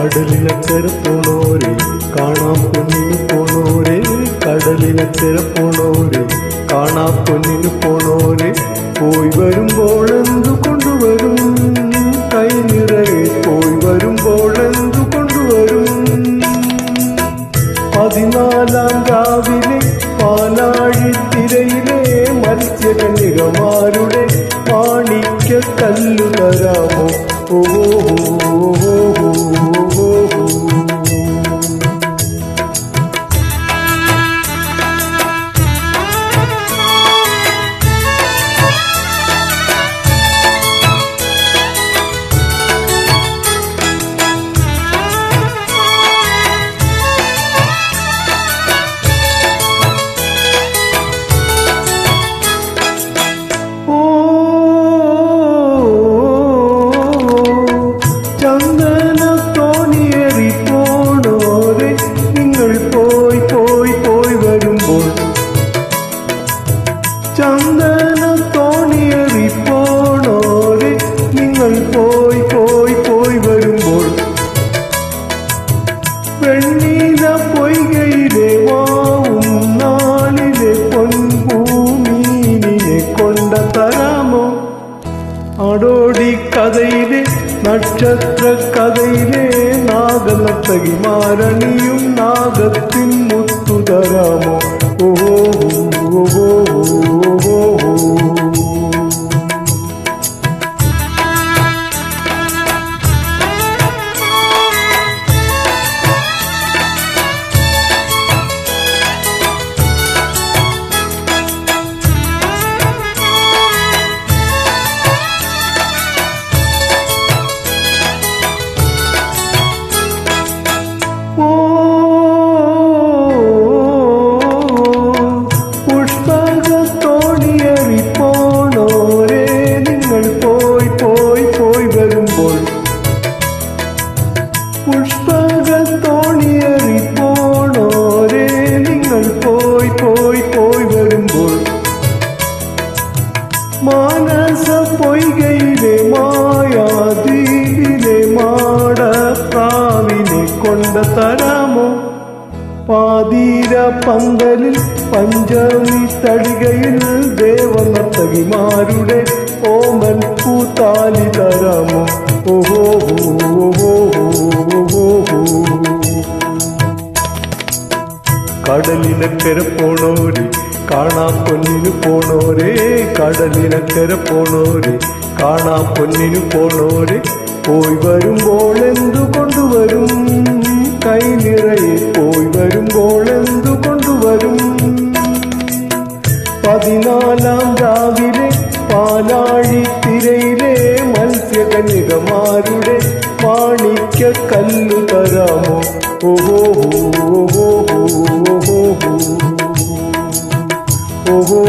കടലിനക്കര പോണോരെ കാണാൻ പൊന്നിന് പോണോരെ, കടലിനക്കര പോണോരെ കാണാൻ പൊന്നിന് പോണോരെ, പോയി വരുമ്പോൾ എന്തു കൊണ്ടുവരും കൈ നിറയെ, പോയി വരുമ്പോൾ എന്തു കൊണ്ടുവരും. 14-ാം രാവിലെ പാലാഴിത്തിരയിലെ മത്സ്യകന്യകമാരുടെ മാണിക്യ കല്ലു തരാമോ? ഓഹോ ചന്ദന തോണിയേറി പോണോരെ, നിങ്ങൾ പോയി പോയി പോയി വരുമ്പോൾ വെണ്ണീല പൊയ്കയിലെ മാവും നാളിലെ പൊൻപൂമീനിനെ കൊണ്ട തരാമോ? ആടോടി കഥയിലെ നക്ഷത്ര കഥയിലെ നാഗനർത്തകിമാരണിയും നാഗത്തിൻ മുത്തു തരാമോ? ഓഹോ പുഷ്പകത്തോണിയേറി പോണോരെ, നിങ്ങൾ പോയി പോയി പോയി വരുമ്പോൾ മാനസ പൊയ്കയിലെ മായാദ്വീപിലെ മാടപ്രാവിനെ കൊണ്ട തരാമോ? പാതീര പന്തലിൽ പഞ്ചമി തടികയിൽ ദേവനർത്തകിമാരുടെ ഓമൻ പൂത്താലി തരാമോ? ഓഹോ കടലിനക്കര പോണോരെ കാണാൻ പൊന്നിന് പോണോരെ, കടലിനക്കര പോണോരെ കാണാൻ പൊന്നിന് പോണോരെ, പോയി വരുമ്പോൾ എന്തു കൊണ്ടുവരും കൈ നിറയെ, പോയി വരുമ്പോൾ എന്തു കൊണ്ടുവരും. 14-ാം രാവിലെ പാലാഴിത്തിരയിലെ മത്സ്യകന്യകമാരുടെ മാണിക്യ കല്ലു തരാമോ? ഓഹോ ഓഹോ